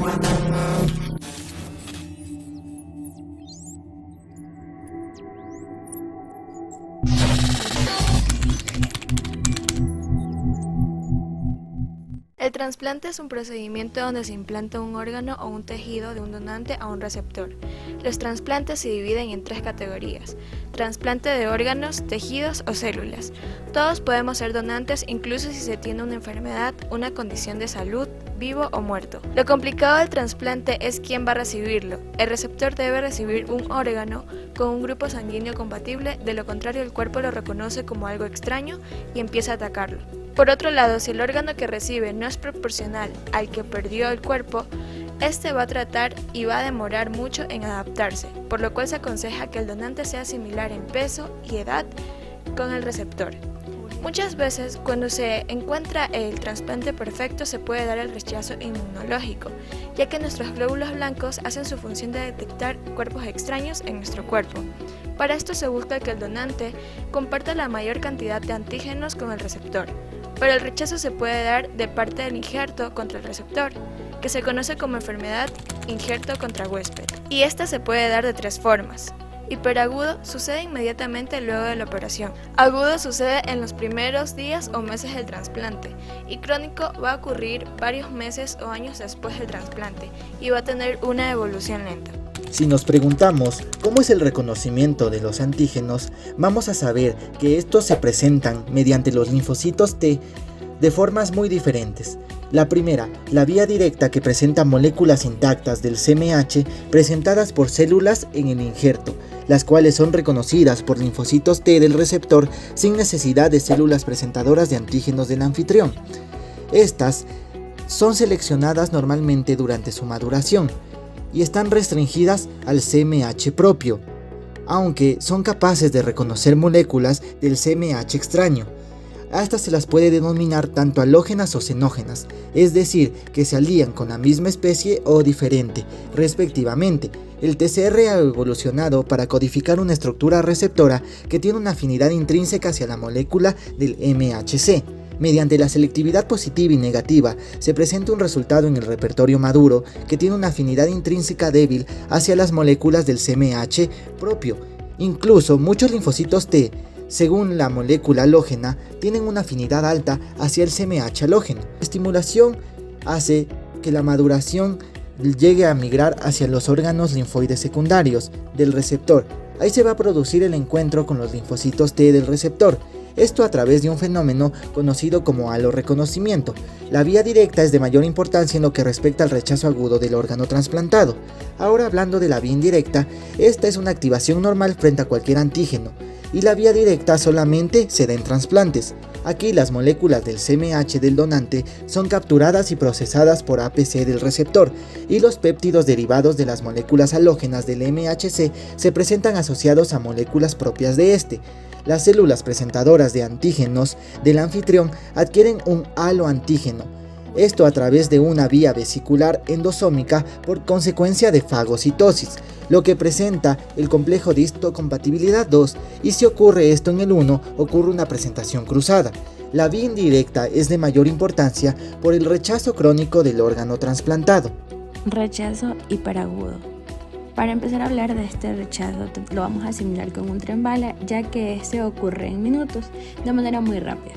El trasplante es un procedimiento donde se implanta un órgano o un tejido de un donante a un receptor. Los trasplantes se dividen en 3 categorías: trasplante de órganos, tejidos o células. Todos podemos ser donantes incluso si se tiene una enfermedad, una condición de salud, vivo o muerto. Lo complicado del trasplante es quién va a recibirlo. El receptor debe recibir un órgano con un grupo sanguíneo compatible, de lo contrario el cuerpo lo reconoce como algo extraño y empieza a atacarlo. Por otro lado, si el órgano que recibe no es proporcional al que perdió el cuerpo, este va a tratar y va a demorar mucho en adaptarse, por lo cual se aconseja que el donante sea similar en peso y edad con el receptor. Muchas veces, cuando se encuentra el trasplante perfecto, se puede dar el rechazo inmunológico, ya que nuestros glóbulos blancos hacen su función de detectar cuerpos extraños en nuestro cuerpo. Para esto se busca que el donante comparta la mayor cantidad de antígenos con el receptor, pero el rechazo se puede dar de parte del injerto contra el receptor, que se conoce como enfermedad injerto contra huésped, y esta se puede dar de 3 formas. Hiperagudo sucede inmediatamente luego de la operación. Agudo sucede en los primeros días o meses del trasplante, y crónico va a ocurrir varios meses o años después del trasplante y va a tener una evolución lenta. Si nos preguntamos cómo es el reconocimiento de los antígenos, vamos a saber que estos se presentan mediante los linfocitos T de formas muy diferentes. La primera, la vía directa, que presenta moléculas intactas del CMH presentadas por células en el injerto, las cuales son reconocidas por linfocitos T del receptor sin necesidad de células presentadoras de antígenos del anfitrión. Estas son seleccionadas normalmente durante su maduración y están restringidas al CMH propio, aunque son capaces de reconocer moléculas del CMH extraño. A estas se las puede denominar tanto halógenas o xenógenas, es decir, que se alían con la misma especie o diferente, respectivamente. El TCR ha evolucionado para codificar una estructura receptora que tiene una afinidad intrínseca hacia la molécula del MHC. Mediante la selectividad positiva y negativa, se presenta un resultado en el repertorio maduro que tiene una afinidad intrínseca débil hacia las moléculas del CMH propio. Incluso muchos linfocitos T, según la molécula halógena, tienen una afinidad alta hacia el CMH halógeno. La estimulación hace que la maduración llegue a migrar hacia los órganos linfoides secundarios del receptor. Ahí se va a producir el encuentro con los linfocitos T del receptor. Esto a través de un fenómeno conocido como haloreconocimiento. La vía directa es de mayor importancia en lo que respecta al rechazo agudo del órgano trasplantado. Ahora, hablando de la vía indirecta, esta es una activación normal frente a cualquier antígeno, y la vía directa solamente se da en trasplantes. Aquí las moléculas del CMH del donante son capturadas y procesadas por APC del receptor, y los péptidos derivados de las moléculas halógenas del MHC se presentan asociados a moléculas propias de este. Las células presentadoras de antígenos del anfitrión adquieren un haloantígeno, esto a través de una vía vesicular endosómica por consecuencia de fagocitosis, lo que presenta el complejo de histocompatibilidad 2, y si ocurre esto en el 1, ocurre una presentación cruzada. La vía indirecta es de mayor importancia por el rechazo crónico del órgano trasplantado. Rechazo hiperagudo. Para empezar a hablar de este rechazo, lo vamos a asimilar con un tren bala, ya que este ocurre en minutos, de manera muy rápida.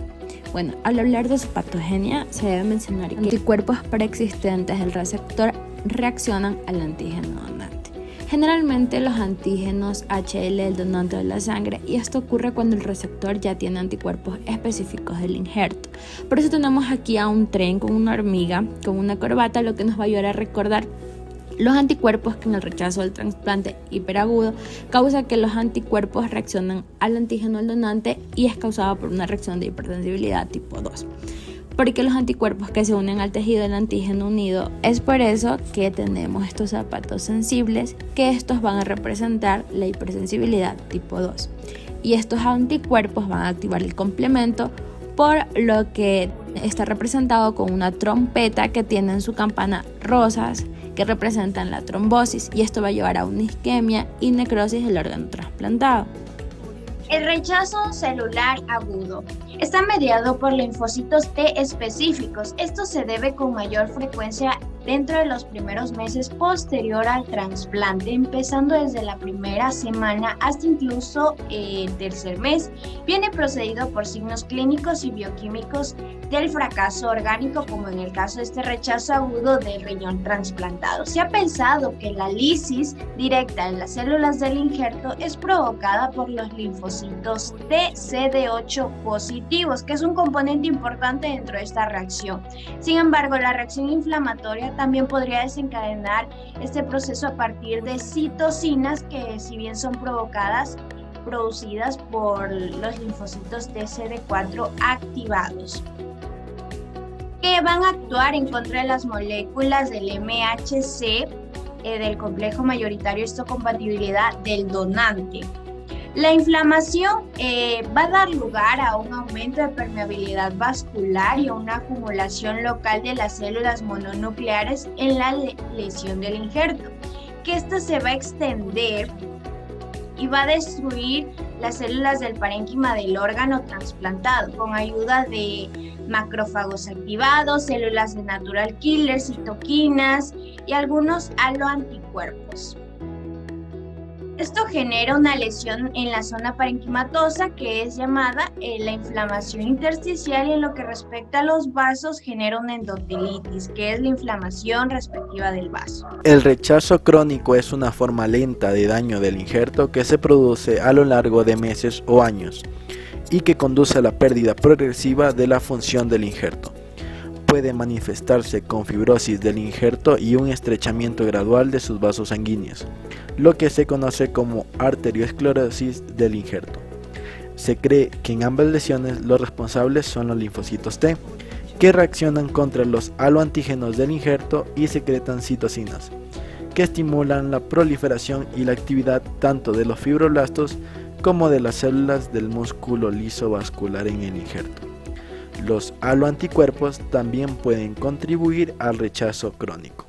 Bueno, al hablar de su patogenia, se debe mencionar que anticuerpos preexistentes del receptor reaccionan al antígeno donante. Generalmente los antígenos HL del donante de la sangre, y esto ocurre cuando el receptor ya tiene anticuerpos específicos del injerto. Por eso tenemos aquí a un tren con una hormiga, con una corbata, lo que nos va a ayudar a recordar los anticuerpos que en el rechazo del trasplante hiperagudo causa que los anticuerpos reaccionan al antígeno del donante, y es causado por una reacción de hipersensibilidad tipo 2. Porque los anticuerpos que se unen al tejido del antígeno unido, es por eso que tenemos estos zapatos sensibles, que estos van a representar la hipersensibilidad tipo 2. Y estos anticuerpos van a activar el complemento, por lo que está representado con una trompeta que tiene en su campana rosas que representan la trombosis, y esto va a llevar a una isquemia y necrosis del órgano trasplantado. El rechazo celular agudo está mediado por linfocitos T específicos. Esto se debe con mayor frecuencia dentro de los primeros meses posterior al trasplante, empezando desde la primera semana hasta incluso el tercer mes. Viene precedido por signos clínicos y bioquímicos del fracaso orgánico, como en el caso de este rechazo agudo del riñón trasplantado. Se ha pensado que la lisis directa en las células del injerto es provocada por los linfocitos T CD8 positivos, que es un componente importante dentro de esta reacción. Sin embargo, la reacción inflamatoria también podría desencadenar este proceso a partir de citocinas que, si bien son producidas por los linfocitos TCD4 activados, que van a actuar en contra de las moléculas del MHC, del complejo mayoritario histocompatibilidad del donante. La inflamación va a dar lugar a un aumento de permeabilidad vascular y a una acumulación local de las células mononucleares en la lesión del injerto, que esta se va a extender y va a destruir las células del parénquima del órgano trasplantado con ayuda de macrófagos activados, células de natural killer, citoquinas y algunos aloanticuerpos. Esto genera una lesión en la zona parenquimatosa, que es llamada la inflamación intersticial, y en lo que respecta a los vasos genera una endotelitis, que es la inflamación respectiva del vaso. El rechazo crónico es una forma lenta de daño del injerto que se produce a lo largo de meses o años y que conduce a la pérdida progresiva de la función del injerto. Puede manifestarse con fibrosis del injerto y un estrechamiento gradual de sus vasos sanguíneos, lo que se conoce como arteriosclerosis del injerto. Se cree que en ambas lesiones los responsables son los linfocitos T, que reaccionan contra los aloantígenos del injerto y secretan citocinas, que estimulan la proliferación y la actividad tanto de los fibroblastos como de las células del músculo liso vascular en el injerto. Los aloanticuerpos también pueden contribuir al rechazo crónico.